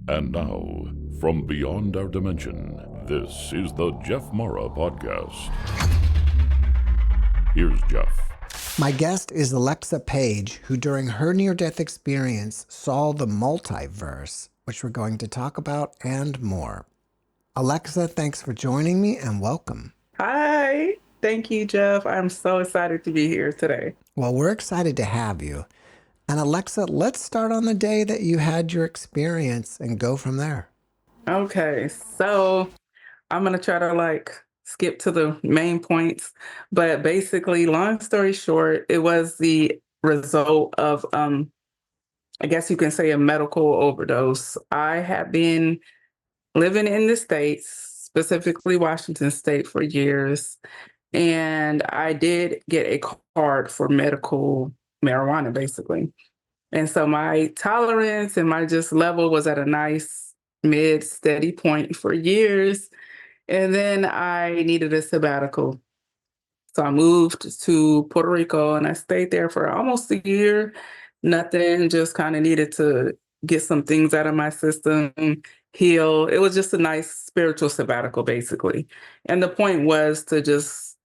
And now, from beyond our dimension, this is the JeffMara podcast. Here's Jeff. My guest is Alexa Page, who during her near-death experience saw the multiverse, which we're going to talk about and more. Alexa, thanks for joining me and welcome. Hi. Thank you, Jeff. I'm so excited to be here today. Well, we're excited to have you. And Alexa, let's start on the day that you had your experience and go from there. Okay, so I'm going to try to skip to the main points, but basically, long story short, it was the result of I guess you can say a medical overdose. I had been living in the States, specifically Washington State, for years, and I did get a card for medical marijuana, basically. And so my tolerance and my just level was at a nice mid steady point for years. And then I needed a sabbatical. So I moved to Puerto Rico and I stayed there for almost a year. Nothing, just kind of needed to get some things out of my system, heal. It was just a nice spiritual sabbatical, basically. And the point was to just,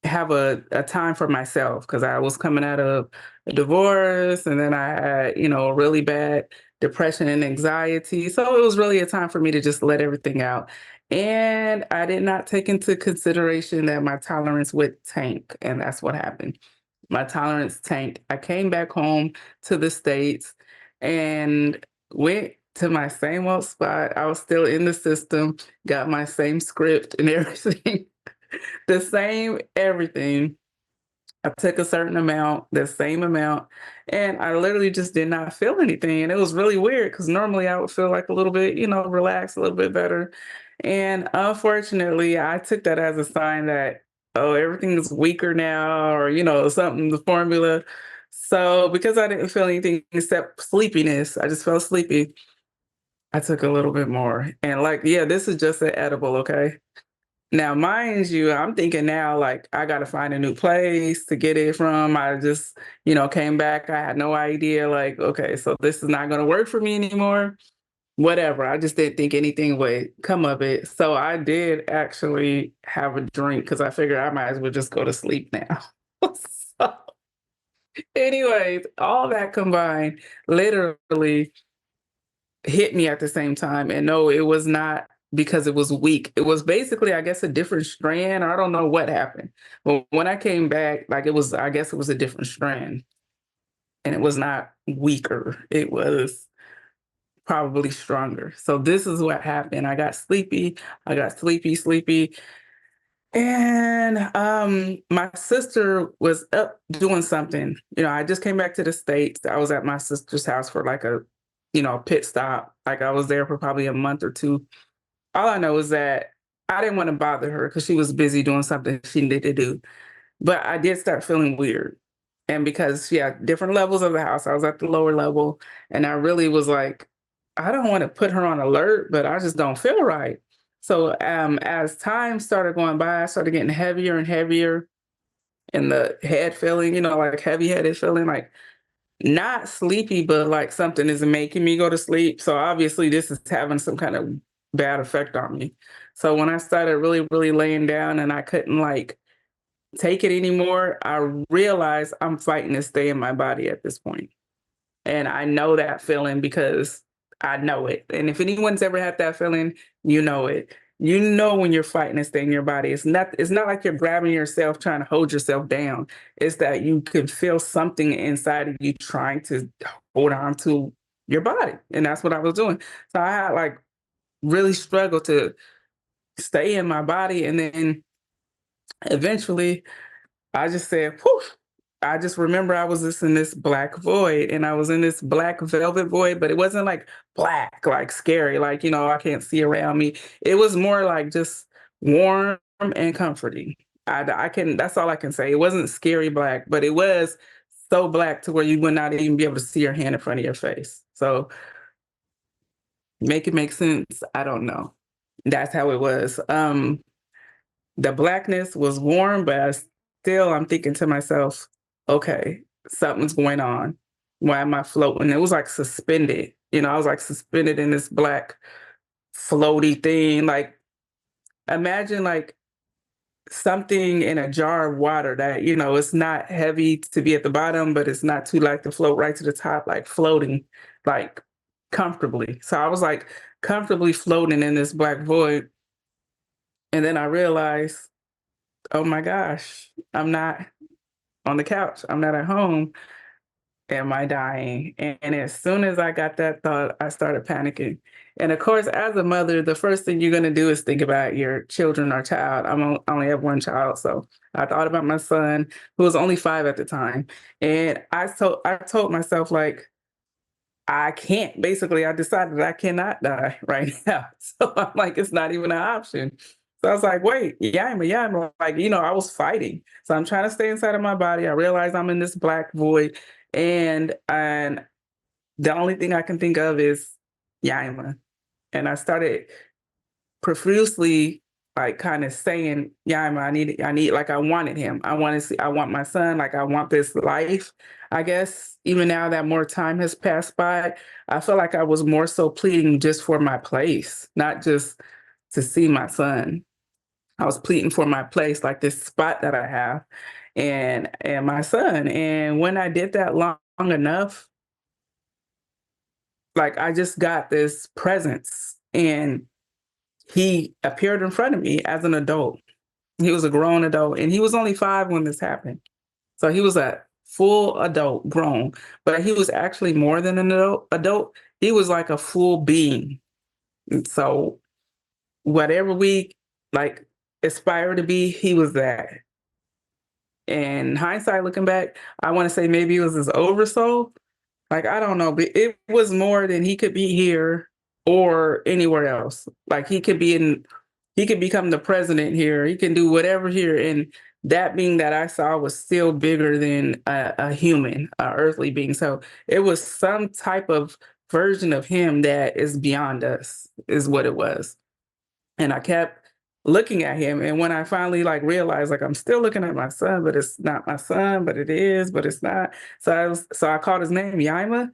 have a time for myself, because I was coming out of a divorce and then I had, really bad depression and anxiety. So it was really a time for me to just let everything out. And I did not take into consideration that my tolerance would tank. And that's what happened. My tolerance tanked. I came back home to the States and went to my same old spot. I was still in the system, got my same script and everything. The same everything. I took a certain amount, the same amount, and I literally just did not feel anything. And it was really weird because normally I would feel like a little bit, relaxed, a little bit better. And unfortunately, I took that as a sign that, oh, everything is weaker now, or, something, the formula. So because I didn't feel anything except sleepiness, I just felt sleepy. I took a little bit more. And this is just an edible, okay? Now, mind you, I'm thinking now, I got to find a new place to get it from. I just, came back. I had no idea, okay, so this is not going to work for me anymore. Whatever. I just didn't think anything would come of it. So I did actually have a drink because I figured I might as well just go to sleep now. So, anyways, all that combined literally hit me at the same time. And no, it was not because it was weak. It was basically, I guess, a different strand. I don't know what happened. But when I came back, I guess it was a different strand. And it was not weaker. It was probably stronger. So this is what happened. I got sleepy. I got sleepy. And my sister was up doing something. I just came back to the States. I was at my sister's house for a pit stop. I was there for probably a month or two. All I know is that I didn't want to bother her because she was busy doing something she needed to do. But I did start feeling weird. And because she had different levels of the house, I was at the lower level. And I really was like, I don't want to put her on alert, but I just don't feel right. So as time started going by, I started getting heavier and heavier in the head feeling, heavy-headed feeling, not sleepy, but something is making me go to sleep. So obviously this is having some kind of bad effect on me. So when I started really, really laying down and I couldn't take it anymore, I realized I'm fighting to stay in my body at this point. And I know that feeling because I know it. And if anyone's ever had that feeling, you know it. You know when you're fighting to stay in your body. It's not like you're grabbing yourself, trying to hold yourself down. It's that you can feel something inside of you trying to hold on to your body. And that's what I was doing. So I had really struggled to stay in my body. And then eventually I just said, whew. I just remember I was just in this black void, and I was in this black velvet void, but it wasn't black, scary, I can't see around me. It was more just warm and comforting. That's all I can say. It wasn't scary black, but it was so black to where you would not even be able to see your hand in front of your face. So make it make sense. I don't know. That's how it was. The blackness was warm, but I'm thinking to myself, okay, something's going on. Why am I floating? It was like suspended. I was like suspended in this black floaty thing. Like, imagine like something in a jar of water that, it's not heavy to be at the bottom, but it's not too light to float right to the top, like floating, like comfortably. So I was like comfortably floating in this black void. And then I realized, oh my gosh, I'm not on the couch. I'm not at home. Am I dying? And as soon as I got that thought, I started panicking. And of course, as a mother, the first thing you're going to do is think about your children or child. I only have one child, so I thought about my son, who was only 5 at the time. And I told myself, like, I can't. Basically, I decided I cannot die right now. So I'm like, it's not even an option. So I was like, wait, yeah, like, I was fighting. So I'm trying to stay inside of my body. I realize I'm in this black void. And the only thing I can think of is Yaima. And I started profusely like kind of saying, Yaima, I need, like, I wanted him. I want my son, like I want this life. I guess even now that more time has passed by, I feel like I was more so pleading just for my place, not just to see my son. I was pleading for my place, like this spot that I have and my son. And when I did that long enough, like I just got this presence and he appeared in front of me as an adult. He was a grown adult and he was only 5 when this happened. So he was a full adult, grown, but he was actually more than an adult. He was like a full being. And so whatever we like aspire to be, he was that. And hindsight, looking back, I want to say maybe it was his oversoul. Like, I don't know, but it was more than he could be here or anywhere else. Like he could become the president here. He can do whatever here. And that being that I saw was still bigger than a human, a earthly being. So it was some type of version of him that is beyond us, is what it was. And I kept looking at him. And when I finally like realized, like, I'm still looking at my son, but it's not my son, but it is, but it's not. So I called his name, Yaima.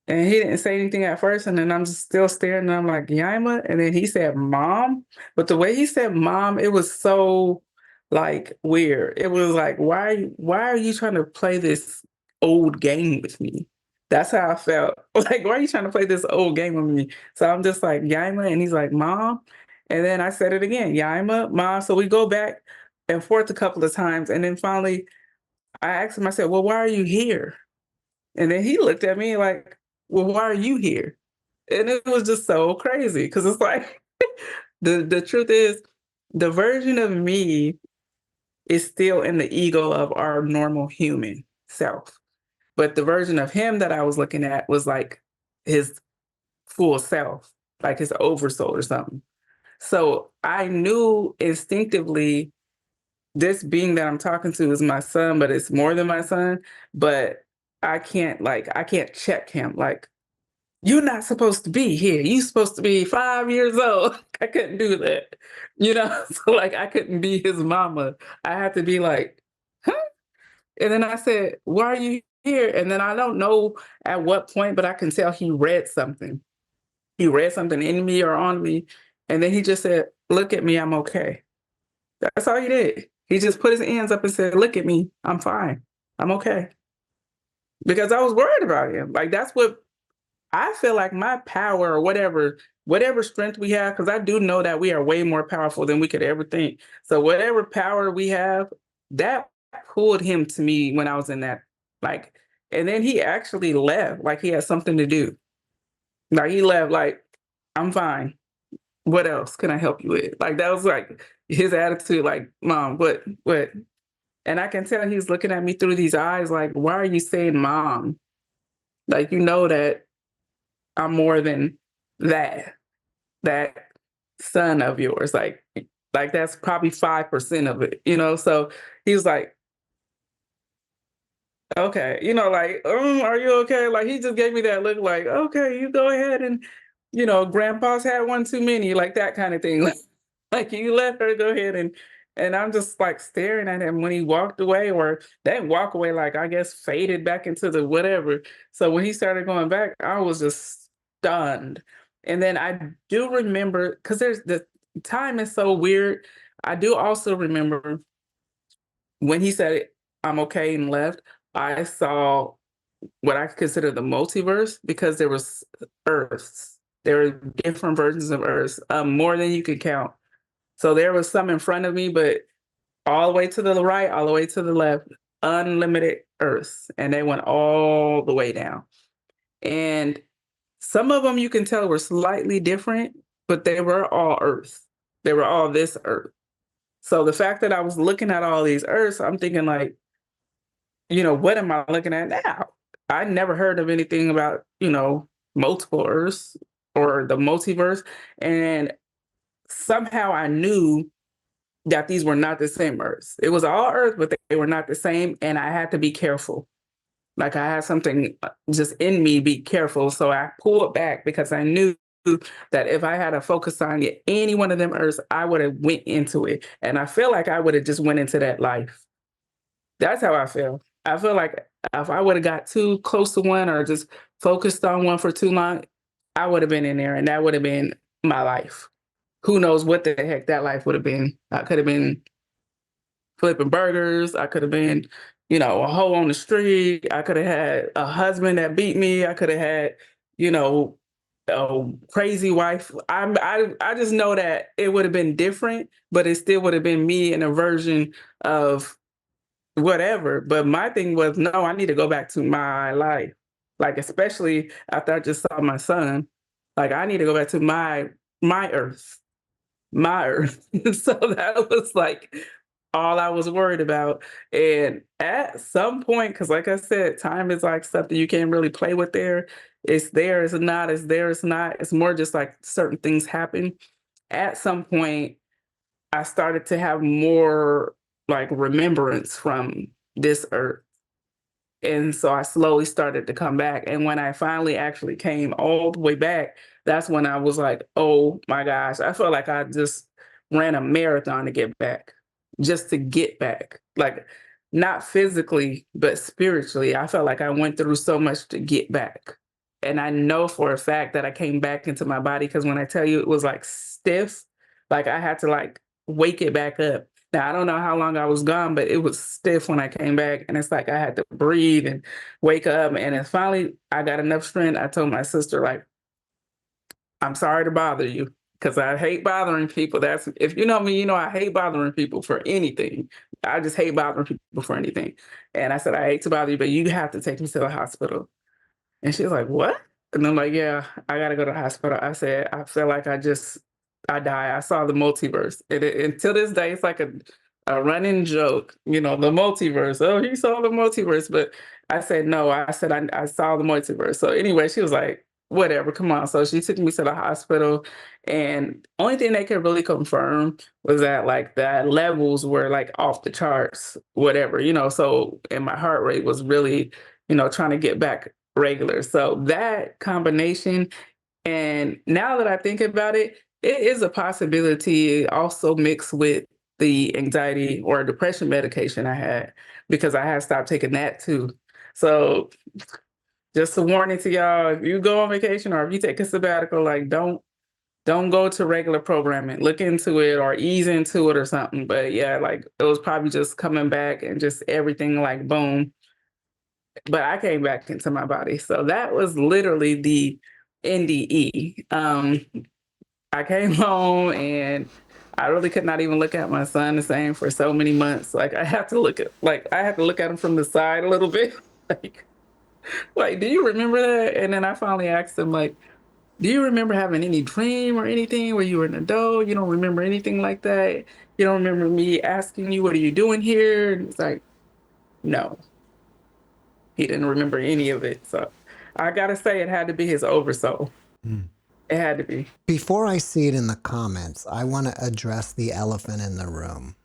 And he didn't say anything at first. And then I'm just still staring. And I'm like, Yaima. And then he said, Mom. But the way he said mom, it was so like weird. It was like, why are you trying to play this old game with me? That's how I felt. Like, why are you trying to play this old game with me? So I'm just like, Yaima. And he's like, Mom. And then I said it again, Yaima, Mom. So we go back and forth a couple of times. And then finally I asked him, I said, well, why are you here? And then he looked at me like, well, why are you here? And it was just so crazy because it's like the truth is the version of me is still in the ego of our normal human self. But the version of him that I was looking at was like his full self, like his oversoul or something. So I knew instinctively this being that I'm talking to is my son, but it's more than my son. But I can't check him. Like, you're not supposed to be here. You're supposed to be 5 years old. I couldn't do that. So like I couldn't be his mama. I had to be like, huh? And then I said, why are you here? And then I don't know at what point, but I can tell he read something. He read something in me or on me. And then he just said, look at me, I'm okay. That's all he did. He just put his hands up and said, look at me, I'm fine. I'm okay. Because I was worried about him. Like, that's what I feel like my power or whatever strength we have, because I do know that we are way more powerful than we could ever think. So whatever power we have, that pulled him to me when I was in that, like, and then he actually left, like he had something to do. Like he left, like, I'm fine. What else can I help you with? Like that was like his attitude, like, Mom, what? And I can tell he's looking at me through these eyes, like, why are you saying mom? Like, that I'm more than that son of yours. Like that's probably 5% of it. So he was like, okay, like, are you okay? Like he just gave me that look like, okay, you go ahead and, grandpa's had one too many, like that kind of thing. Like you let her go ahead And I'm just like staring at him when he walked away, or didn't walk away, like I guess faded back into the whatever. So when he started going back, I was just stunned. And then I do remember, because there's the time is so weird. I do also remember when he said, I'm okay, and left, I saw what I consider the multiverse, because there was Earths. There were different versions of Earths, more than you could count. So there was some in front of me, but all the way to the right, all the way to the left, unlimited Earths, and they went all the way down. And some of them you can tell were slightly different, but they were all Earth. They were all this Earth. So the fact that I was looking at all these Earths, I'm thinking like, what am I looking at now? I never heard of anything about, multiple Earths or the multiverse. And somehow I knew that these were not the same Earths. It was all Earth, but they were not the same. And I had to be careful. Like I had something just in me, be careful. So I pulled back, because I knew that if I had a focus on any one of them Earths, I would have went into it. And I feel like I would have just went into that life. That's how I feel. I feel like if I would have got too close to one, or just focused on one for too long, I would have been in there, and that would have been my life. Who knows what the heck that life would have been. I could have been flipping burgers. I could have been, a hoe on the street. I could have had a husband that beat me. I could have had, a crazy wife. I just know that it would have been different, but it still would have been me in a version of whatever. But my thing was, no, I need to go back to my life. Like, especially after I just saw my son, like I need to go back to my earth, my earth. So that was like all I was worried about. And at some point, because like I said, time is like something you can't really play with there. It's there, it's not, it's there, it's not. It's more just like certain things happen. At some point, I started to have more like remembrance from this earth. And so I slowly started to come back. And when I finally actually came all the way back, that's when I was like, oh my gosh, I felt like I just ran a marathon to get back, just to get back. Like, not physically, but spiritually. I felt like I went through so much to get back. And I know for a fact that I came back into my body, because when I tell you it was like stiff, like I had to like wake it back up. Now, I don't know how long I was gone, but it was stiff when I came back. And it's like I had to breathe and wake up. And then finally, I got enough strength. I told my sister, like, I'm sorry to bother you, because I hate bothering people. That's, if you know me, I hate bothering people for anything. I just hate bothering people for anything. And I said, I hate to bother you, but you have to take me to the hospital. And she was like, what? And I'm like, yeah, I got to go to the hospital. I said, I feel like I die. I saw the multiverse. And till this day, it's like a running joke, the multiverse. Oh, he saw the multiverse. But I said, no, I said, I saw the multiverse. So anyway, she was like, whatever, come on. So she took me to the hospital. And only thing they could really confirm was that like the levels were like off the charts, whatever, so, and my heart rate was really, trying to get back regular. So that combination, and now that I think about it, it is a possibility also mixed with the anxiety or depression medication I had, because I had stopped taking that too. So just a warning to y'all, if you go on vacation or if you take a sabbatical, like don't go to regular programming. Look into it or ease into it or something. But yeah, like it was probably just coming back and just everything like boom. But I came back into my body. So that was literally the NDE. I came home and I really could not even look at my son the same for so many months. Like I have to look at him from the side a little bit. like, do you remember that? And then I finally asked him, like, do you remember having any dream or anything where you were an adult? You don't remember anything like that? You don't remember me asking you, what are you doing here? And it's like, no, he didn't remember any of it. So I gotta say, it had to be his oversoul. It had to be. Before I see it in the comments, I want to address the elephant in the room.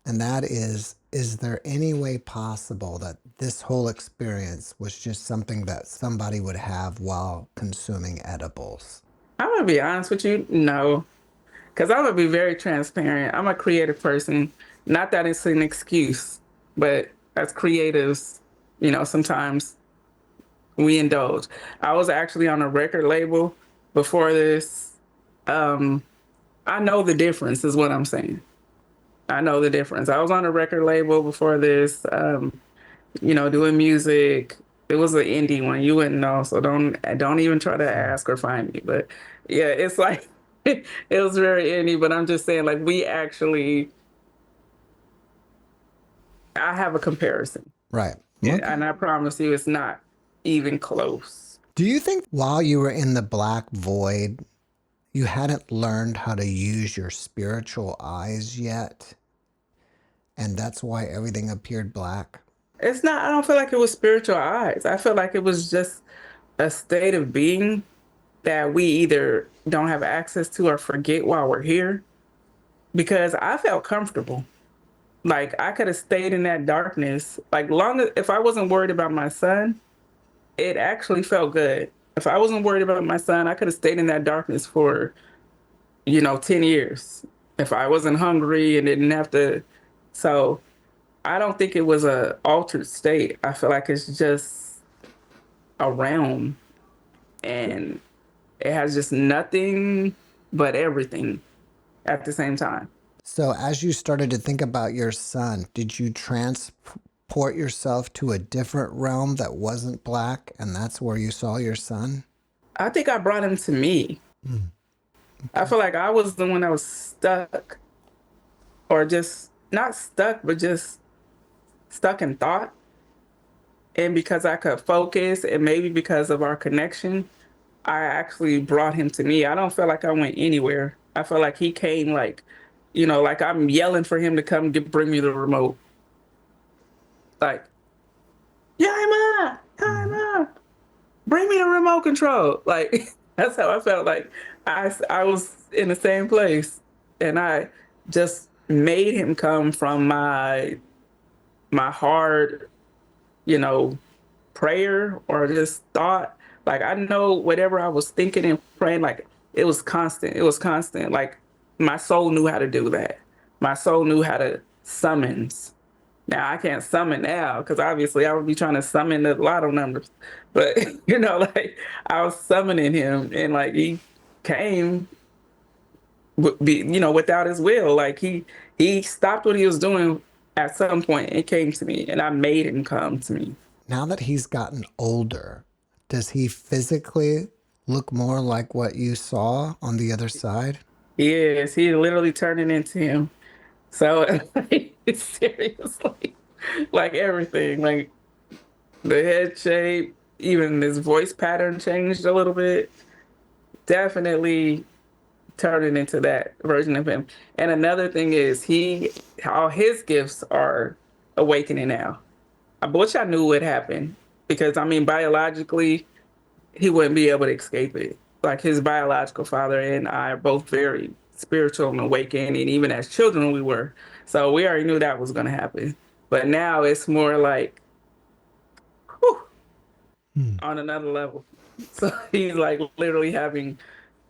And that is there any way possible that this whole experience was just something that somebody would have while consuming edibles? I'm gonna be honest with you, no. Because I'm gonna be very transparent. I'm a creative person. Not that it's an excuse, but as creatives, sometimes we indulge. I was actually on a record label before this. Um, I know the difference, is what I'm saying. I know the difference. I was on a record label before this, doing music. It was an indie one. You wouldn't know, so don't even try to ask or find me. But yeah, it's like it was very indie. But I'm just saying, like, I have a comparison. Right. Yeah, Okay. and I promise you, it's not even close. Do you think while you were in the black void, you hadn't learned how to use your spiritual eyes yet? And that's why everything appeared black? It's not, I don't feel like it was spiritual eyes. I feel like it was just a state of being that we either don't have access to or forget while we're here. Because I felt comfortable. Like I could have stayed in that darkness. Like long as if I wasn't worried about my son, it actually felt good. If I wasn't worried about my son, I could have stayed in that darkness for, 10 years. If I wasn't hungry and didn't have to. So I don't think it was a altered state. I feel like it's just a realm and it has just nothing but everything at the same time. So as you started to think about your son, did you transport yourself to a different realm that wasn't black, and that's where you saw your son? I think I brought him to me. I feel like I was the one that was stuck, or just not stuck, but just stuck in thought. And because I could focus, and maybe because of our connection, I actually brought him to me. I don't feel like I went anywhere. I feel like he came, like, like I'm yelling for him to come bring me the remote. Like, yeah, Emma, bring me the remote control. Like, that's how I felt. Like, I was in the same place, and I just made him come from my hard, you know, prayer or just thought. Like I know whatever I was thinking and praying, like it was constant. It was constant. Like my soul knew how to do that. My soul knew how to summons. Now I can't summon now because obviously I would be trying to summon the lotto numbers. But like I was summoning him and like he came without his will. Like he stopped what he was doing at some point and came to me and I made him come to me. Now that he's gotten older, does he physically look more like what you saw on the other side? He literally turning into him. So seriously, like everything, like the head shape, even his voice pattern changed a little bit. Definitely turning into that version of him. And another thing is all his gifts are awakening now. Which I knew would happen because I mean biologically he wouldn't be able to escape it. Like his biological father and I are both very spiritual and awakened, and even as children we were. So we already knew that was going to happen. But now it's more like, whew, on another level. So he's like literally having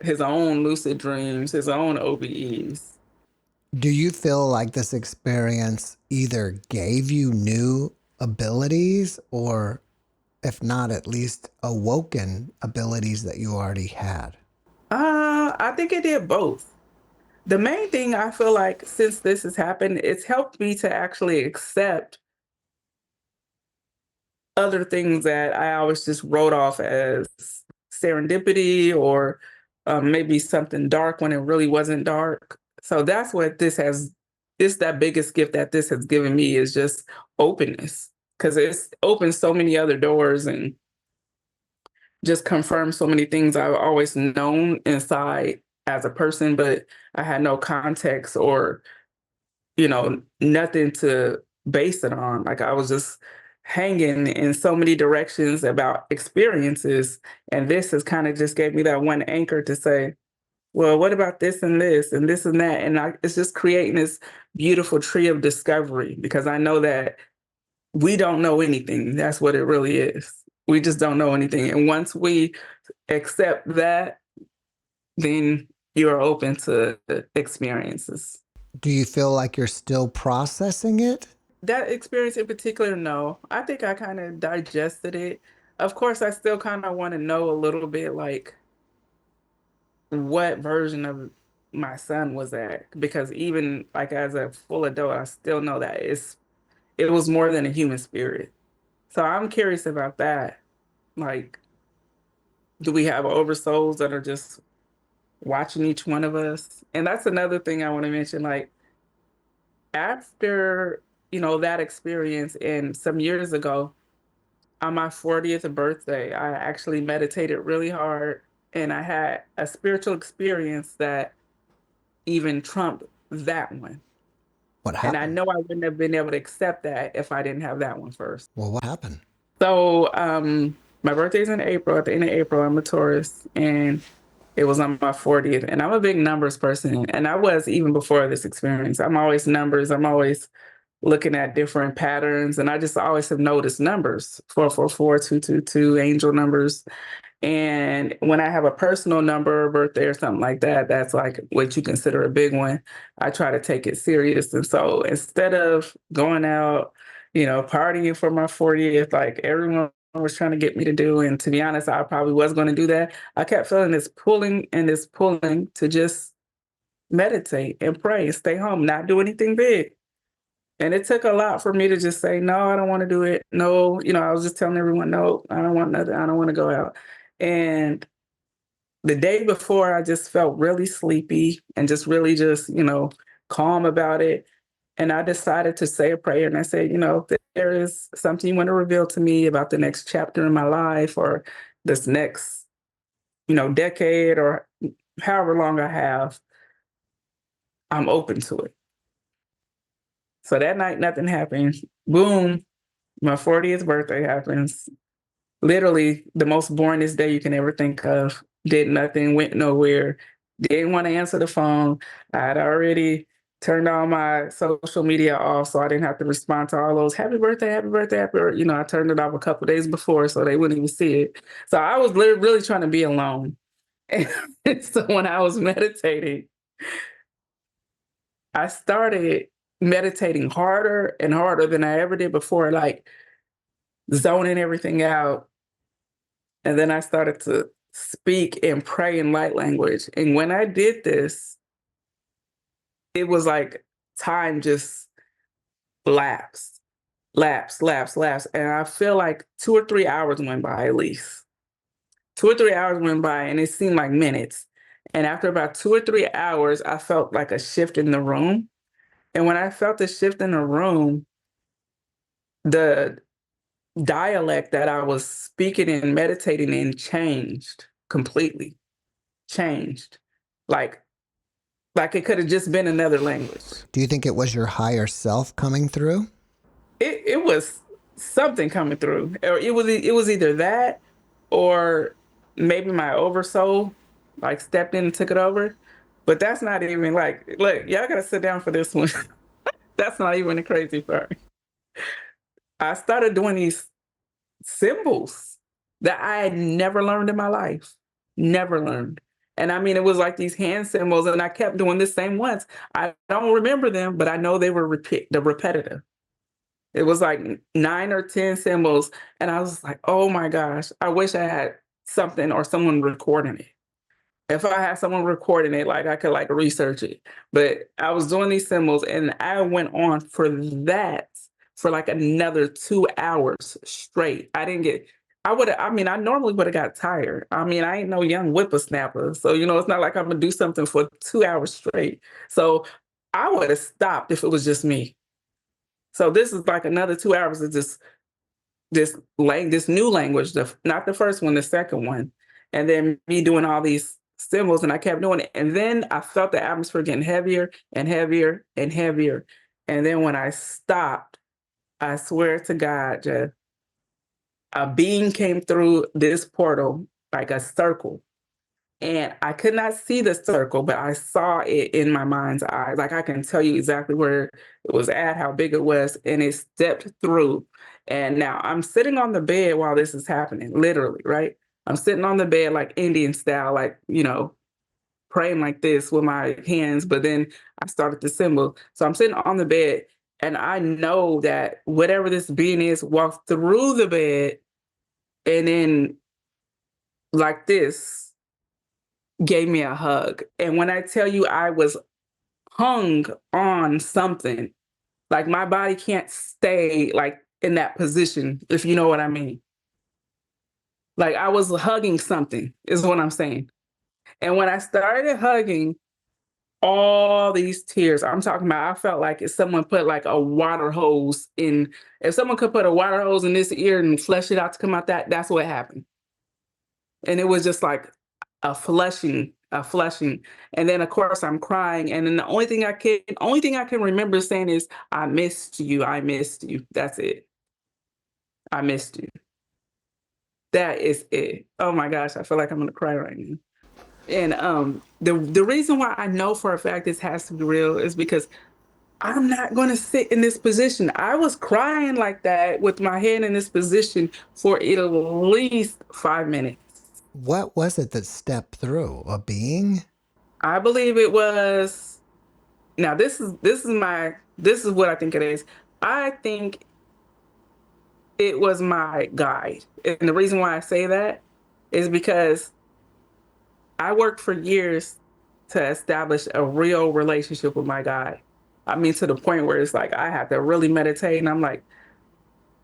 his own lucid dreams, his own OBEs. Do you feel like this experience either gave you new abilities or, if not, at least awoken abilities that you already had? I think it did both. The main thing I feel like since this has happened, it's helped me to actually accept other things that I always just wrote off as serendipity or maybe something dark when it really wasn't dark. So that's what it's that biggest gift that this has given me is just openness because it's opened so many other doors and just confirmed so many things I've always known inside as a person, but I had no context or nothing to base it on. Like I was just hanging in so many directions about experiences. And this has kind of just gave me that one anchor to say, well, what about this and this and this and that? And it's just creating this beautiful tree of discovery because I know that we don't know anything. That's what it really is. We just don't know anything. And once we accept that, then you're open to experiences. Do you feel like you're still processing it? That experience in particular, no. I think I kind of digested it. Of course, I still kind of want to know a little bit like what version of my son was at, because even like as a full adult, I still know that it was more than a human spirit. So I'm curious about that. Like, do we have oversouls that are just watching each one of us? And that's another thing I want to mention. Like, after, that experience and some years ago, on my 40th birthday, I actually meditated really hard and I had a spiritual experience that even trumped that one. What And I happened? know I wouldn't have been able to accept that if I didn't have that one first. Well, what happened? So, my birthday's in April. At the end of April, I'm a Taurus, and it was on my 40th. And I'm a big numbers person, and I was even before this experience. I'm always numbers. I'm always looking at different patterns, and I just always have noticed numbers: 444, 222, angel numbers. And when I have a personal number, birthday, or something like that, that's like what you consider a big one. I try to take it serious. And so instead of going out, partying for my 40th, like everyone was trying to get me to do, and to be honest, I probably was going to do that. I kept feeling this pulling and this pulling to just meditate and pray and stay home, not do anything big. And it took a lot for me to just say, no, I don't want to do it. No, I was just telling everyone, no, I don't want nothing. I don't want to go out. And the day before, I just felt really sleepy and just really just, calm about it. And I decided to say a prayer. And I said, if there is something you want to reveal to me about the next chapter in my life or this next, decade or however long I have, I'm open to it. So that night, nothing happened. Boom, my 40th birthday happens. Literally the most boringest day you can ever think of. Did nothing, went nowhere, didn't want to answer the phone. I had already turned all my social media off, so I didn't have to respond to all those happy birthday, happy birthday, happy birthday. I turned it off a couple of days before so they wouldn't even see it. So I was really trying to be alone. And so when I was meditating, I started meditating harder and harder than I ever did before, like zoning everything out. And then I started to speak and pray in light language. And when I did this, it was like time just lapsed, lapsed. And I feel like 2 or 3 hours went by at least. 2 or 3 hours went by and it seemed like minutes. And after about 2 or 3 hours, I felt like a shift in the room. And when I felt the shift in the room, the dialect that I was speaking and meditating in changed completely. Changed. Like it could have just been another language. Do you think it was your higher self coming through? It was something coming through. Or it was either that or maybe my oversoul like stepped in and took it over. But that's not even like, look, y'all gotta sit down for this one. That's not even the crazy part. I started doing these symbols that I had never learned in my life. Never learned. And I mean, it was like these hand symbols, and I kept doing the same ones. I don't remember them, but I know they were the repetitive. It was like 9 or 10 symbols. And I was like, oh my gosh, I wish I had something or someone recording it. If I had someone recording it, like I could like research it. But I was doing these symbols and I went on for that for like another 2 hours straight. I normally would have got tired. I mean, I ain't no young whippersnapper. So, it's not like I'm gonna do something for 2 hours straight. So I would have stopped if it was just me. So this is like another 2 hours of this new language, not the first one, the second one. And then me doing all these symbols and I kept doing it. And then I felt the atmosphere getting heavier and heavier and heavier. And then when I stopped, I swear to God, Jeff, a being came through this portal like a circle. And I could not see the circle, but I saw it in my mind's eye. Like I can tell you exactly where it was at, how big it was, and it stepped through. And now I'm sitting on the bed while this is happening, literally, right? I'm sitting on the bed like Indian style, like, praying like this with my hands, but then I started the symbol. So I'm sitting on the bed, and I know that whatever this being is walked through the bed, and then like this gave me a hug. And when I tell you I was hung on something, like my body can't stay like in that position, if you know what I mean. Like I was hugging something, is what I'm saying. And when I started hugging, all these tears, I'm talking about, I felt like if someone put like a water hose in, if someone could put a water hose in this ear and flush it out to come out that's what happened. And it was just like a flushing. And then of course I'm crying. And then the only thing I can remember saying is, I missed you. I missed you. That's it. I missed you. That is it. Oh my gosh, I feel like I'm gonna cry right now. And the reason why I know for a fact this has to be real is because I'm not going to sit in this position. I was crying like that with my head in this position for at least 5 minutes. What was it that stepped through? A being? I believe it was. Now this is what I think it is. I think it was my guide, and the reason why I say that is because I worked for years to establish a real relationship with my guide. I mean, to the point where it's like I have to really meditate, and I'm like,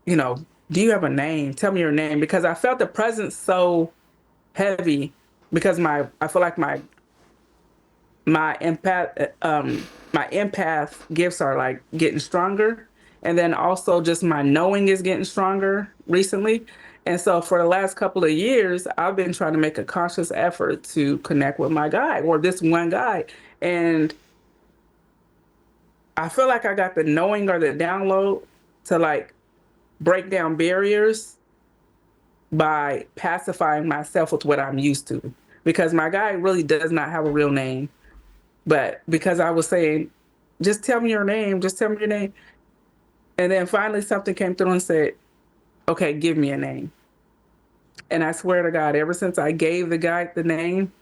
do you have a name? Tell me your name, because I felt the presence so heavy, because I feel like my empath gifts are like getting stronger, and then also just my knowing is getting stronger recently. And so for the last couple of years, I've been trying to make a conscious effort to connect with my guide, or this one guide. And I feel like I got the knowing or the download to like break down barriers by pacifying myself with what I'm used to, because my guide really does not have a real name. But because I was saying, just tell me your name, just tell me your name. And then finally something came through and said, okay, give me a name. And I swear to God, ever since I gave the guy the name,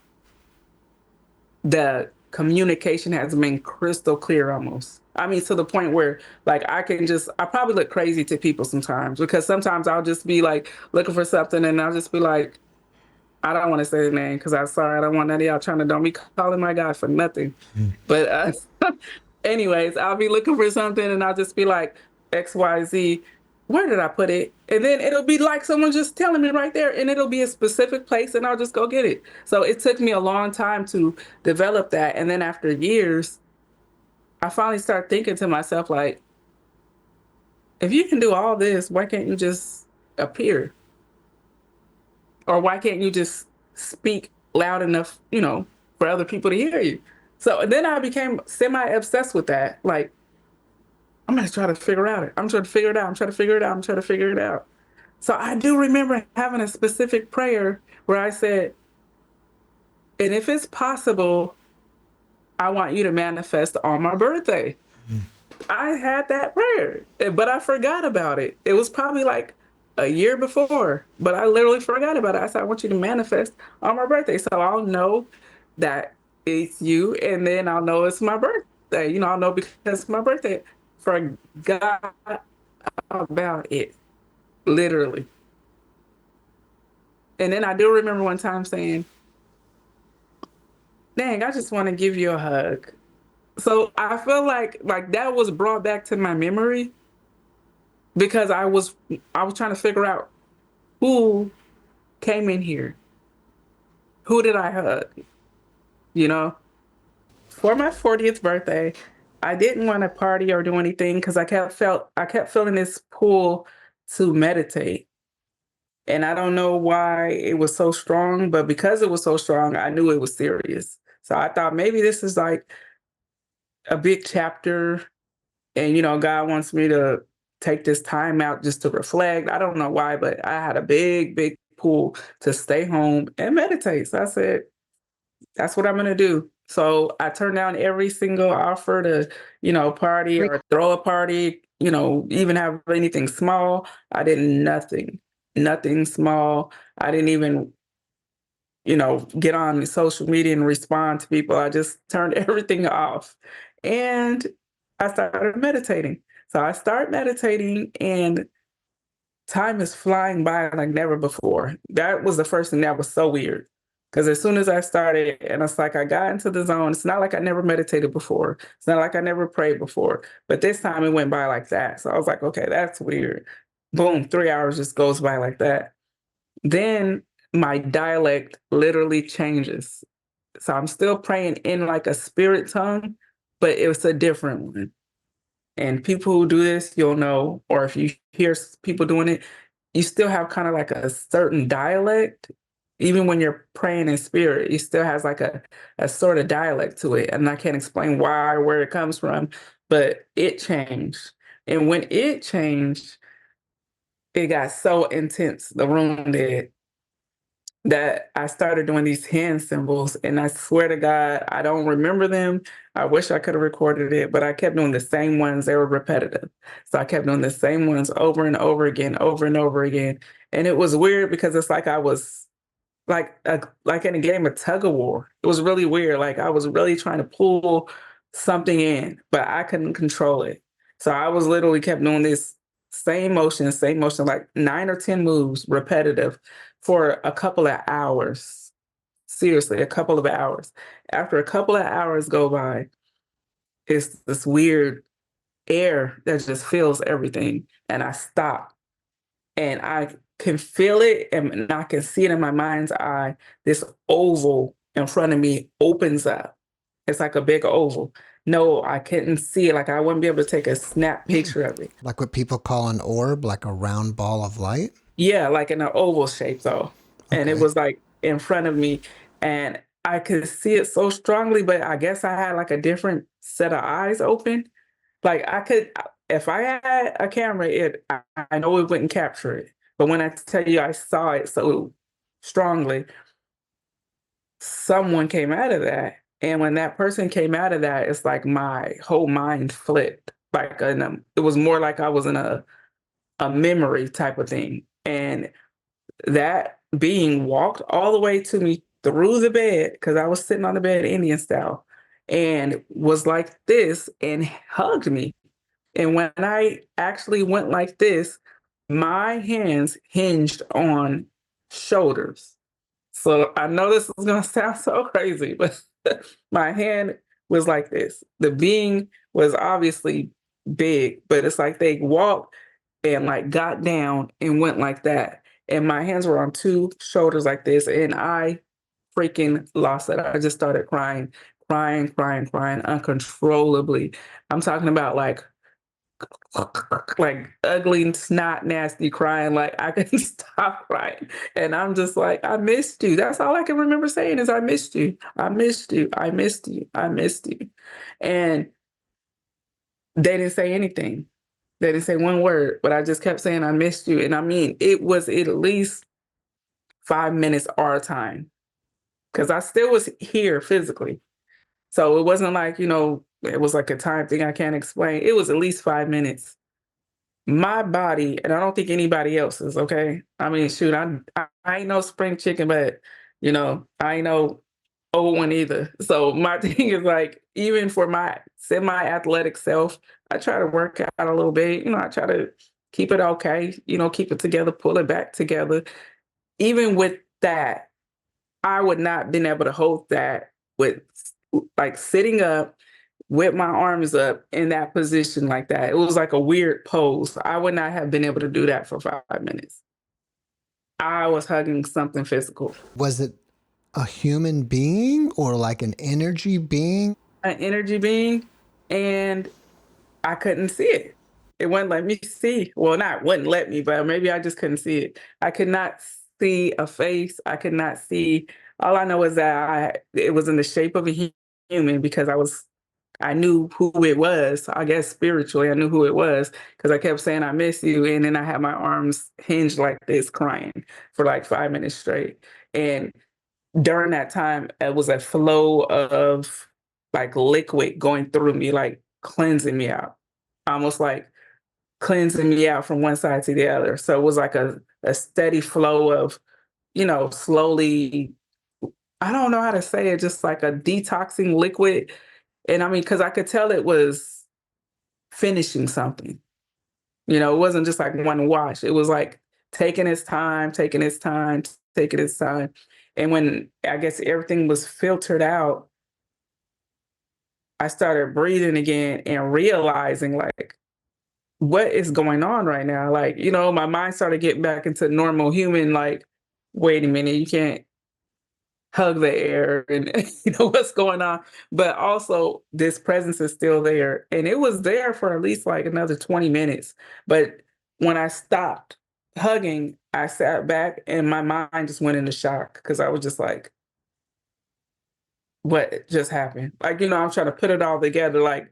the communication has been crystal clear almost. I mean, to the point where like I probably look crazy to people sometimes, because sometimes I'll just be like looking for something and I'll just be like, I don't want to say the name because I'm sorry, I don't want none of y'all trying to, don't be calling my guy for nothing. But anyways, I'll be looking for something and I'll just be like, XYZ, where did I put it? And then it'll be like someone just telling me right there, and it'll be a specific place and I'll just go get it. So it took me a long time to develop that. And then after years, I finally started thinking to myself, like, if you can do all this, why can't you just appear? Or why can't you just speak loud enough, for other people to hear you? So then I became semi-obsessed with that. Like, I'm going to try to figure out it. I'm trying to figure it out. I'm trying to figure it out. I'm trying to figure it out. So I do remember having a specific prayer where I said, and if it's possible, I want you to manifest on my birthday. I had that prayer, but I forgot about it. It was probably like a year before, but I literally forgot about it. I said, I want you to manifest on my birthday. So I'll know that it's you, and then I'll know it's my birthday. I'll know because it's my birthday. Forgot about it, literally. And then I do remember one time saying, dang, I just want to give you a hug. So I feel like that was brought back to my memory because I was trying to figure out who came in here. Who did I hug? For my 40th birthday, I didn't want to party or do anything because I kept feeling this pull to meditate. And I don't know why it was so strong, but because it was so strong, I knew it was serious. So I thought maybe this is like a big chapter, and God wants me to take this time out just to reflect. I don't know why, but I had a big pull to stay home and meditate. So I said, that's what I'm going to do. So I turned down every single offer to, party or throw a party, even have anything small. I did nothing small. I didn't even get on social media and respond to people. I just turned everything off. And I started meditating. So I start meditating and time is flying by like never before. That was the first thing that was so weird. Because as soon as I started, and it's like I got into the zone, it's not like I never meditated before. It's not like I never prayed before. But this time it went by like that. So I was like, okay, that's weird. Boom, 3 hours just goes by like that. Then my dialect literally changes. So I'm still praying in like a spirit tongue, but it was a different one. And people who do this, you'll know, or if you hear people doing it, you still have kind of like a certain dialect. Even when you're praying in spirit, it still has like a sort of dialect to it. And I can't explain why or where it comes from, but it changed. And when it changed, it got so intense, the room did, that I started doing these hand symbols. And I swear to God, I don't remember them. I wish I could have recorded it, but I kept doing the same ones. They were repetitive. So I kept doing the same ones over and over again, over and over again. And it was weird because it's like I was like in a game of tug of war. It was really weird. Like I was really trying to pull something in, but I couldn't control it. So I was literally kept doing this same motion, like 9 or 10 moves, repetitive, for a couple of hours. Seriously, a couple of hours. After a couple of hours go by, it's this weird air that just fills everything. And I stop and I can feel it and I can see it in my mind's eye. This oval in front of me opens up. It's like a big oval. No, I couldn't see it. Like I wouldn't be able to take a snap picture of it. Like what people call an orb, like a round ball of light? Yeah, like in an oval shape though. And it Okay. was like in front of me and I could see it so strongly, but I guess I had like a different set of eyes open. Like I could, if I had a camera, I know it wouldn't capture it. But when I tell you I saw it so strongly, someone came out of that. And when that person came out of that, it's like my whole mind flipped. Like it was more like I was in a memory type of thing. And that being walked all the way to me through the bed, because I was sitting on the bed Indian style, and was like this and hugged me. And when I actually went like this, my hands hinged on shoulders. So I know this is going to sound so crazy, but my hand was like this. The being was obviously big, but it's like they walked and like got down and went like that. And my hands were on two shoulders like this. And I freaking lost it. I just started crying, crying, crying, crying uncontrollably. I'm talking about like ugly, snot, nasty crying. Like I couldn't stop crying. And I'm just like, I missed you. That's all I can remember saying is I missed you. I missed you. I missed you. I missed you. And they didn't say anything. They didn't say one word, but I just kept saying I missed you. And I mean, it was at least 5 minutes our time. Because I still was here physically. So it wasn't like, it was like a time thing I can't explain. It was at least 5 minutes. My body, and I don't think anybody else is, okay? I mean, shoot, I ain't no spring chicken, but, I ain't no old one either. So my thing is like, even for my semi-athletic self, I try to work out a little bit. I try to keep it okay, keep it together, pull it back together. Even with that, I would not been able to hold that with like sitting up with my arms up in that position like that. It was like a weird pose. I would not have been able to do that for 5 minutes. I was hugging something physical. Was it a human being or like an energy being? An energy being, and I couldn't see it. It wouldn't let me see. Well, not wouldn't let me, but maybe I just couldn't see it. I could not see a face. I could not see. All I know is that it was in the shape of a human because I knew who it was. I guess spiritually, I knew who it was because I kept saying, I miss you. And then I had my arms hinged like this, crying for like 5 minutes straight. And during that time, it was a flow of like liquid going through me, like cleansing me out, almost like cleansing me out from one side to the other. So it was like a steady flow of, slowly I don't know how to say it, just like a detoxing liquid. And I mean, because I could tell it was finishing something. You know, it wasn't just like one wash. It was like taking its time, taking its time, taking its time. And when I guess everything was filtered out, I started breathing again and realizing like what is going on right now. Like, you know, my mind started getting back into normal human, like, wait a minute, you can't hug the air and you know what's going on. But also this presence is still there. And it was there for at least like another 20 minutes. But when I stopped hugging, I sat back and my mind just went into shock because I was just like, what just happened? Like, you know, I'm trying to put it all together, like,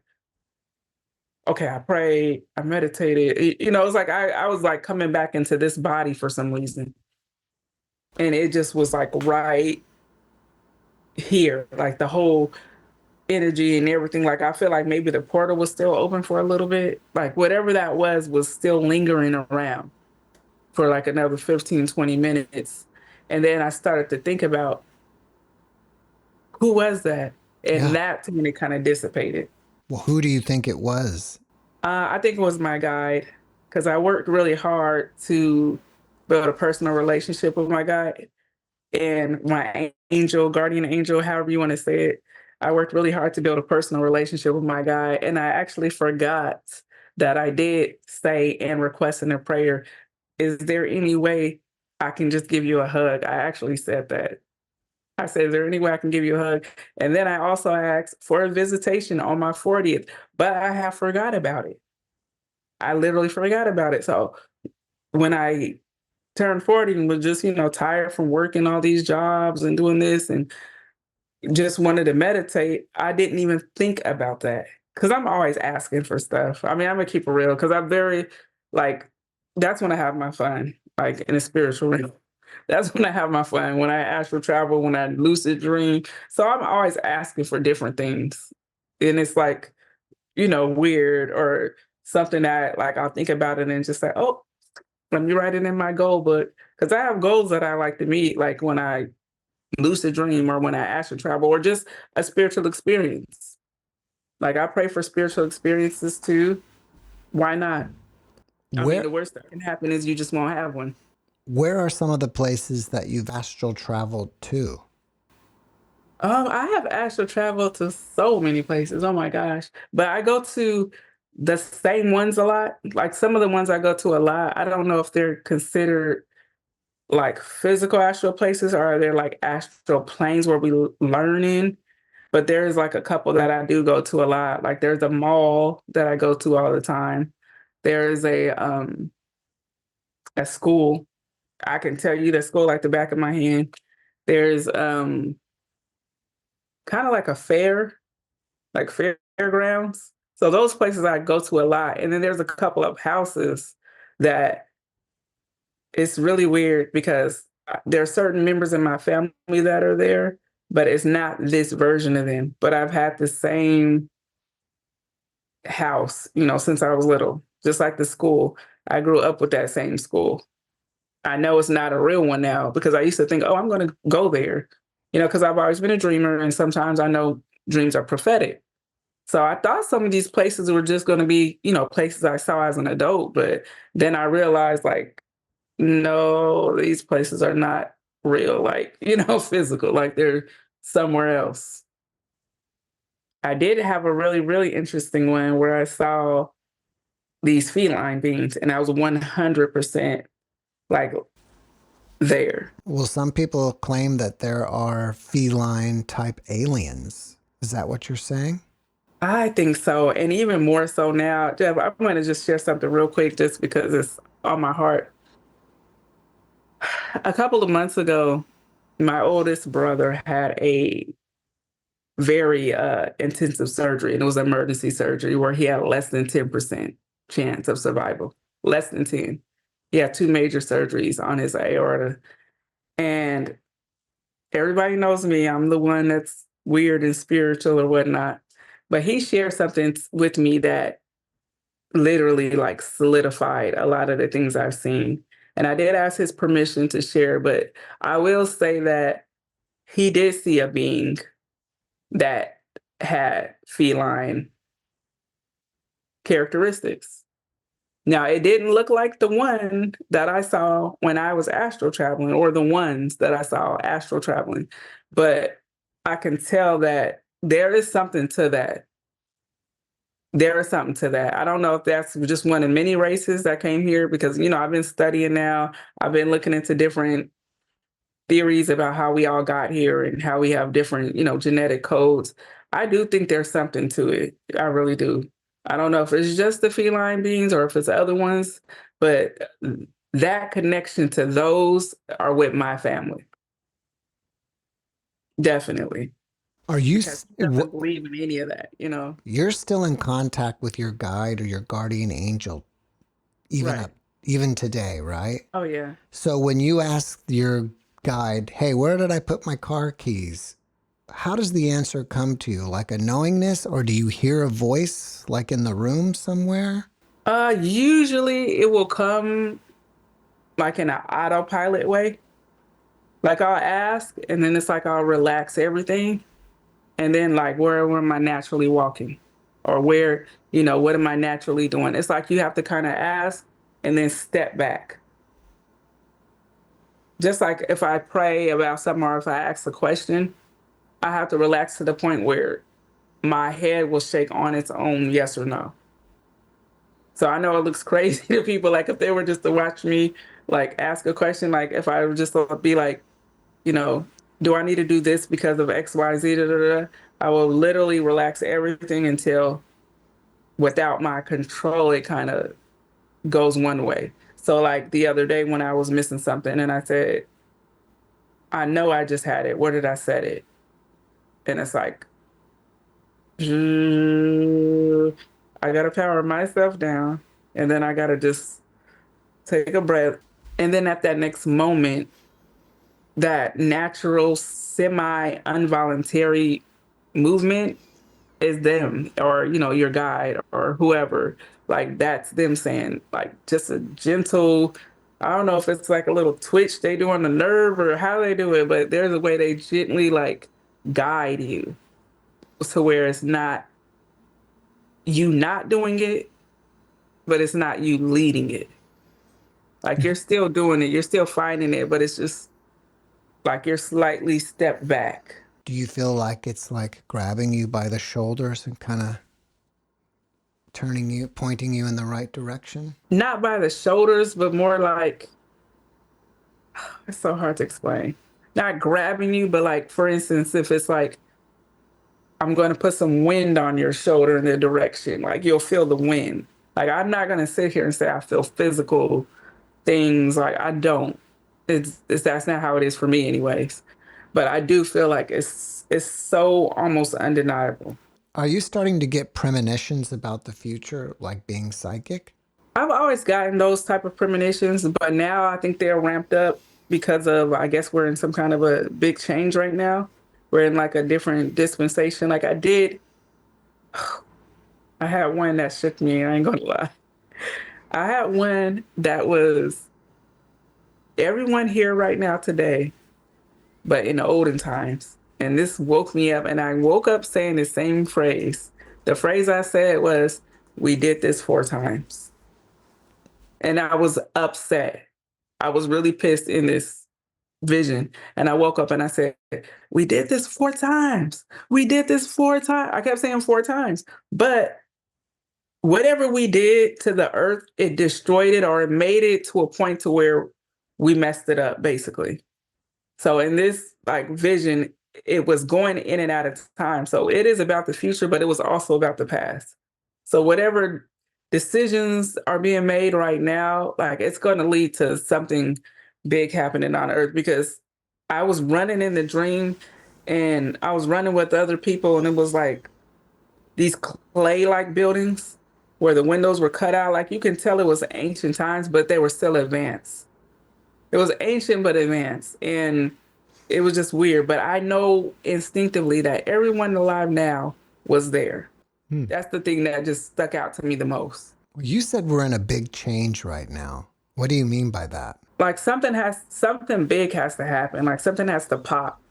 okay, I prayed, I meditated. You know, it's like I was like coming back into this body for some reason. And it just was like right here, like the whole energy and everything. Like I feel like maybe the portal was still open for a little bit. Like whatever that was still lingering around for like another 15, 20 minutes. And then I started to think about who was that? And Yeah. that to me kind of dissipated. Well, who do you think it was? I think it was my guide because I worked really hard to build a personal relationship with my guide and my angel, guardian angel, however you want to say it. I worked really hard to build a personal relationship with my guide, and I actually forgot that I did say and request in a prayer, is there any way I can just give you a hug? I actually said that. I said, is there any way I can give you a hug? And then I also asked for a visitation on my 40th, but I have forgot about it. I literally forgot about it. So when I turned 40 and was just, you know, tired from working all these jobs and doing this and just wanted to meditate, I didn't even think about that. Cause I'm always asking for stuff. I mean, I'm gonna keep it real because I'm very like, that's when I have my fun, like in a spiritual realm. That's when I have my fun, when I astral travel, when I lucid dream. So I'm always asking for different things. And it's like, you know, weird or something that like I'll think about it and just say, oh, let me write it in my goal book. Because I have goals that I like to meet, like when I lucid dream or when I astral travel or just a spiritual experience. Like I pray for spiritual experiences too. Why not? I mean, Where the worst that can happen is you just won't have one. where are some of the places that you've astral traveled to? I have astral traveled to so many places. Oh my gosh. But I go to the same ones a lot. Like some of the ones I go to a lot, I don't know if they're considered like physical astral places or are there like astral planes where we learn in? But there's like a couple that I do go to a lot. Like there's a mall that I go to all the time. There's a school. I can tell you the school like the back of my hand. There's kind of like a fair, like fairgrounds. So those places I go to a lot. And then there's a couple of houses that it's really weird because there are certain members in my family that are there, but it's not this version of them. But I've had the same house, you know, since I was little, just like the school. I grew up with that same school. I know it's not a real one now because I used to think, oh, I'm going to go there, you know, because I've always been a dreamer. And sometimes I know dreams are prophetic. So I thought some of these places were just going to be, you know, places I saw as an adult. But then I realized, like, no, these places are not real, like, you know, physical, like they're somewhere else. I did have a really, really interesting one where I saw these feline beings and I was 100% like there. Well, some people claim that there are feline type aliens. Is that what you're saying? I think so. And even more so now, Jeff, I'm going to just share something real quick just because it's on my heart. A couple of months ago, my oldest brother had a very intensive surgery, and it was emergency surgery where he had less than 10% chance of survival. Less than 10. He had two major surgeries on his aorta. And everybody knows me. I'm the one that's weird and spiritual or whatnot. But he shared something with me that literally like solidified a lot of the things I've seen. And I did ask his permission to share, but I will say that he did see a being that had feline characteristics. Now, it didn't look like the one that I saw when I was astral traveling, or the ones that I saw astral traveling, but I can tell that there is something to that. There is something to that. I don't know if that's just one of many races that came here, because, I've been studying now. I've been looking into different theories about how we all got here and how we have different, genetic codes. I do think there's something to it. I really do. I don't know if it's just the feline beings or if it's other ones, but that connection to those are with my family. Definitely. Are you Because he doesn't believe in any of that, You're still in contact with your guide or your guardian angel, Right. even today, right? Oh, yeah. So when you ask your guide, "Hey, where did I put my car keys?" How does the answer come to you? Like a knowingness, or do you hear a voice like in the room somewhere? Usually it will come like in an autopilot way. Like I'll ask, and then it's like I'll relax everything. And then like, where am I naturally walking? Or where, what am I naturally doing? It's like you have to kind of ask and then step back. Just like if I pray about something or if I ask a question, I have to relax to the point where my head will shake on its own, yes or no. So I know it looks crazy to people, like if they were just to watch me like ask a question, like if I would just be like, do I need to do this because of X, Y, Z, da, da, da? I will literally relax everything until, without my control, it kind of goes one way. So like the other day when I was missing something and I said, I know I just had it. Where did I set it? And it's like, I got to power myself down. And then I got to just take a breath. And then at that next moment, that natural, semi involuntary movement is them, or, your guide or whoever. Like that's them saying, like, just a gentle, I don't know if it's like a little twitch they do on the nerve or how they do it, but there's a way they gently like guide you to where it's not you not doing it, but it's not you leading it. Like you're still doing it, you're still finding it, but it's just like you're slightly stepped back. Do you feel like it's like grabbing you by the shoulders and kind of pointing you in the right direction? Not by the shoulders, but more like, it's so hard to explain. Not grabbing you, but like, for instance, if it's like, I'm going to put some wind on your shoulder in the direction, like you'll feel the wind. Like, I'm not going to sit here and say I feel physical things. Like, I don't. That's not how it is for me, anyways. But I do feel like it's so almost undeniable. Are you starting to get premonitions about the future, like being psychic? I've always gotten those type of premonitions, but now I think they're ramped up because of, I guess we're in some kind of a big change right now. We're in like a different dispensation. Like I had one that shook me, I ain't gonna lie. I had one that was everyone here right now today, but in the olden times. And this woke me up, and I woke up saying the same phrase. The phrase I said was, "We did this 4 times." And I was upset. I was really pissed in this vision. And I woke up and I said, "We did this 4 times. We did this 4 times." I kept saying 4 times. But whatever we did to the earth, it destroyed it, or it made it to a point to where we messed it up, basically. So in this like vision, it was going in and out of time. So it is about the future, but it was also about the past. So whatever decisions are being made right now, like it's going to lead to something big happening on earth, because I was running in the dream and I was running with other people, and it was like these clay-like buildings where the windows were cut out. Like you can tell it was ancient times, but they were still advanced. It was ancient but advanced, and it was just weird. But I know instinctively that everyone alive now was there. That's the thing that just stuck out to me the most. Well, you said we're in a big change right now. What do you mean by that? Like something big has to happen. Like something has to pop.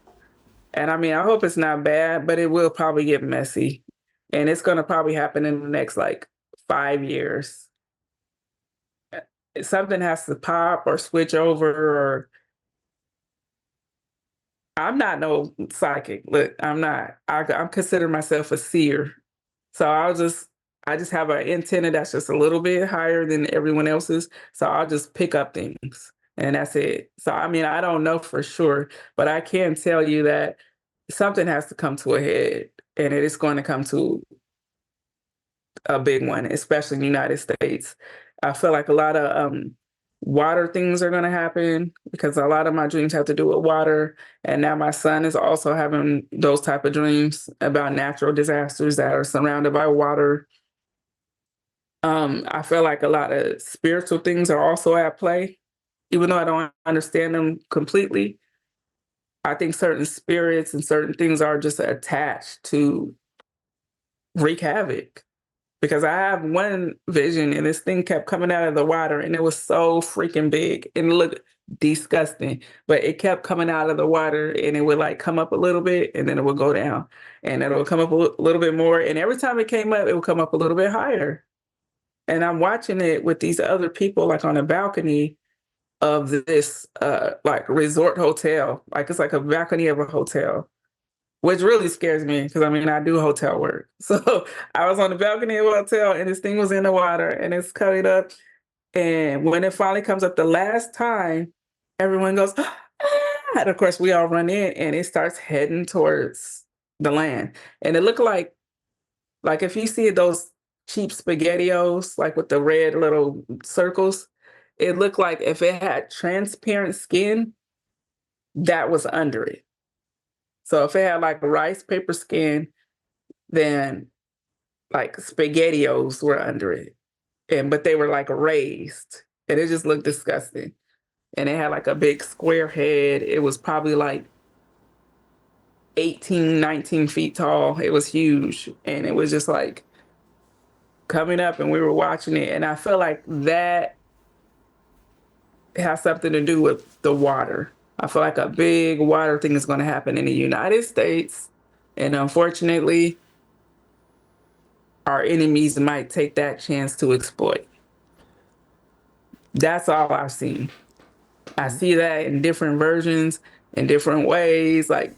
And I mean, I hope it's not bad, but it will probably get messy. And it's going to probably happen in the next like 5 years. Something has to pop or switch over, or I'm not no psychic. Look, I'm not. I'm considering myself a seer. So I just have an antenna that's just a little bit higher than everyone else's. So I'll just pick up things and that's it. So I mean, I don't know for sure, but I can tell you that something has to come to a head, and it is going to come to a big one, especially in the United States. I feel like a lot of water things are going to happen because a lot of my dreams have to do with water. And now my son is also having those type of dreams about natural disasters that are surrounded by water. I feel like a lot of spiritual things are also at play, even though I don't understand them completely. I think certain spirits and certain things are just attached to wreak havoc. Because I have one vision and this thing kept coming out of the water and it was so freaking big and it looked disgusting. But it kept coming out of the water and it would like come up a little bit and then it would go down and then it would come up a little bit more. And every time it came up, it would come up a little bit higher. And I'm watching it with these other people like on a balcony of this like resort hotel. Like it's like a balcony of a hotel, which really scares me because I mean I do hotel work. So I was on the balcony of a hotel and this thing was in the water and it's coming up. And when it finally comes up the last time, everyone goes, ah! And of course we all run in and it starts heading towards the land. And it looked like if you see those cheap spaghettios, like with the red little circles, it looked like if it had transparent skin, that was under it. So if it had like rice paper skin, then like spaghettios were under it. But they were like raised. And it just looked disgusting. And it had like a big square head. It was probably like 18, 19 feet tall. It was huge. And it was just like coming up and we were watching it. And I feel like that has something to do with the water. I feel like a big water thing is going to happen in the United States. And unfortunately, our enemies might take that chance to exploit. That's all I've seen. I see that in different versions, in different ways. Like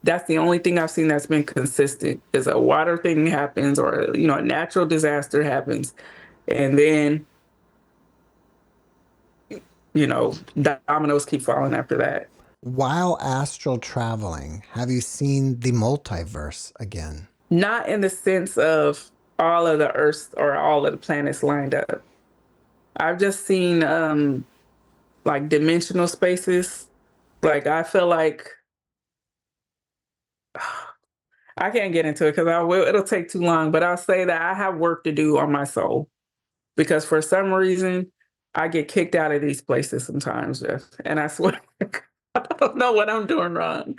that's the only thing I've seen that's been consistent is a water thing happens or a natural disaster happens. And then, dominoes keep falling after that. While astral traveling, have you seen the multiverse again? Not in the sense of all of the Earths or all of the planets lined up. I've just seen like dimensional spaces. Like I feel like I can't get into it because it'll take too long, but I'll say that I have work to do on my soul because for some reason I get kicked out of these places sometimes, Jeff. And I swear I don't know what I'm doing wrong.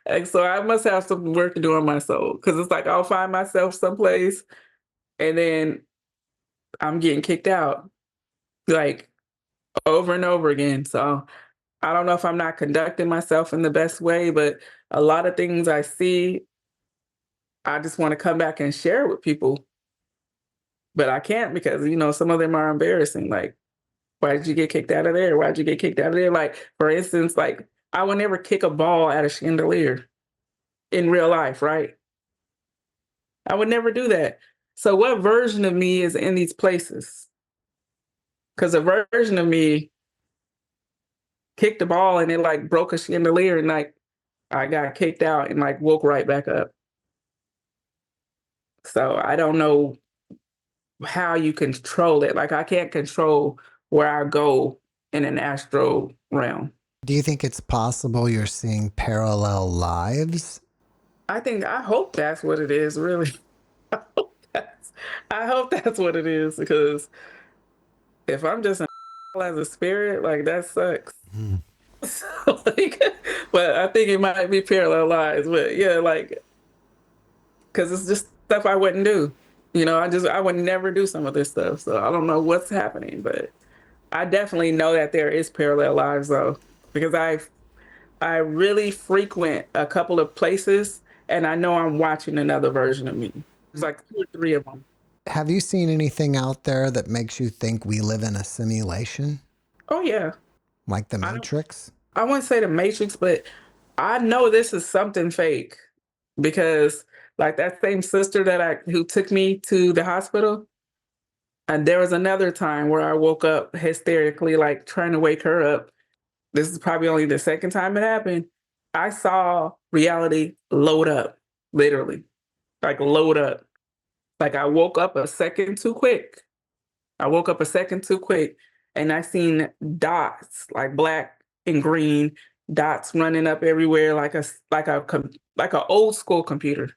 And so I must have some work to do on my soul because it's like I'll find myself someplace and then I'm getting kicked out like over and over again. So I don't know if I'm not conducting myself in the best way, but a lot of things I see, I just want to come back and share with people. But I can't because, some of them are embarrassing. Like, why did you get kicked out of there? Why did you get kicked out of there? Like, for instance, like, I would never kick a ball at a chandelier in real life, right? I would never do that. So what version of me is in these places? Because a version of me kicked the ball and it like broke a chandelier and like I got kicked out and like woke right back up. So I don't know how you control it. Like I can't control where I go in an astral realm. Do you think it's possible you're seeing parallel lives? I hope that's what it is, really. I hope that's what it is because if I'm just as a spirit, like that sucks. So, like, but I think it might be parallel lives. But yeah, like, because it's just stuff I wouldn't do. I would never do some of this stuff. So I don't know what's happening, but I definitely know that there is parallel lives though, because I really frequent a couple of places and I know I'm watching another version of me. There's like two or three of them. Have you seen anything out there that makes you think we live in a simulation, Oh yeah. like the I don't Matrix? I wouldn't say the Matrix, but I know this is something fake because like that same sister that I who took me to the hospital, and there was another time where I woke up hysterically, like trying to wake her up. This is probably only the second time it happened. I saw reality load up, literally, like load up. Like I woke up a second too quick. I woke up a second too quick and I seen dots, like black and green dots running up everywhere like a old school computer.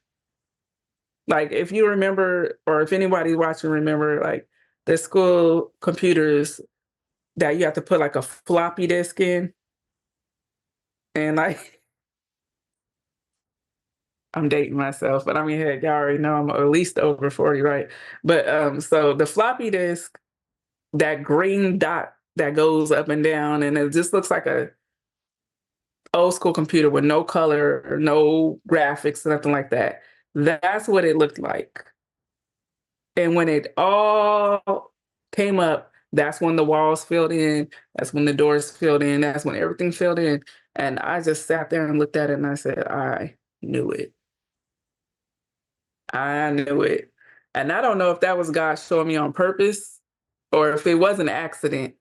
Like if you remember, or if anybody's watching, remember like the school computers that you have to put like a floppy disk in, and like I'm dating myself, but I mean, heck, y'all already know I'm at least over 40, right? But so the floppy disk, that green dot that goes up and down, and it just looks like a old school computer with no color, or no graphics, nothing like that. That's what it looked like. And when it all came up, that's when the walls filled in. That's when the doors filled in. That's when everything filled in. And I just sat there and looked at it and I said, I knew it. I knew it. And I don't know if that was God showing me on purpose or if it was an accident,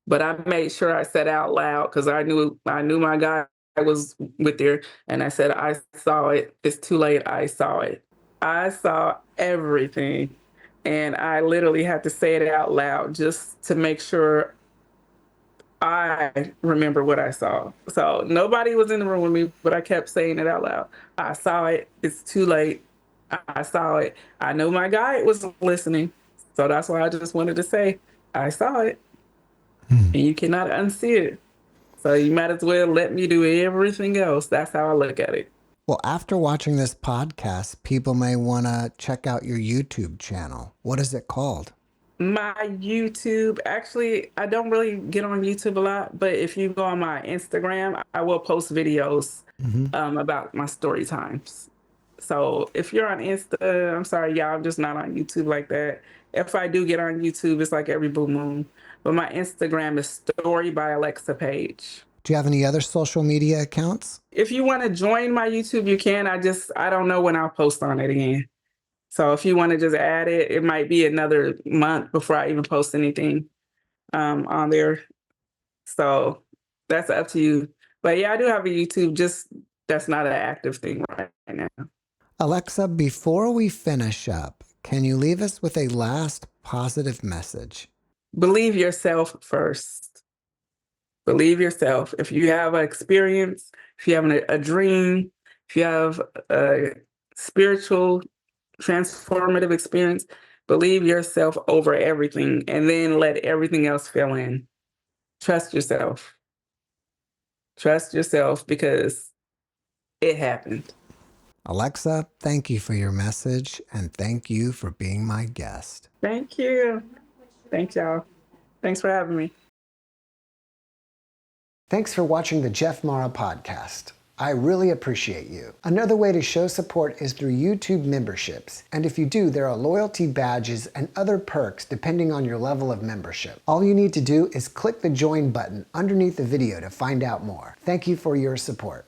but I made sure I said out loud because I knew my God was with there. And I said, I saw it. It's too late. I saw it. I saw everything. And I literally had to say it out loud just to make sure I remember what I saw. So nobody was in the room with me, but I kept saying it out loud. I saw it. It's too late. I saw it. I know my guide was listening. So that's why I just wanted to say, I saw it. And you cannot unsee it. So you might as well let me do everything else. That's how I look at it. Well, after watching this podcast, people may want to check out your YouTube channel. What is it called? My YouTube, actually, I don't really get on YouTube a lot, but if you go on my Instagram, I will post videos about my story times. So if you're on Insta, I'm sorry, y'all, I'm just not on YouTube like that. If I do get on YouTube, it's like every blue moon. But my Instagram is Story by Alexa Page. Do you have any other social media accounts? If you want to join my YouTube, you can. I don't know when I'll post on it again. So if you want to just add it, it might be another month before I even post anything on there. So that's up to you. But yeah, I do have a YouTube, just that's not an active thing right now. Alexa, before we finish up, can you leave us with a last positive message? Believe yourself first. Believe yourself. If you have an experience, if you have a dream, if you have a spiritual transformative experience, believe yourself over everything and then let everything else fill in. Trust yourself. Trust yourself because it happened. Alexa, thank you for your message and thank you for being my guest. Thank you. Thanks, y'all. Thanks for having me. Thanks for watching the JeffMara podcast. I really appreciate you. Another way to show support is through YouTube memberships. And if you do, there are loyalty badges and other perks depending on your level of membership. All you need to do is click the join button underneath the video to find out more. Thank you for your support.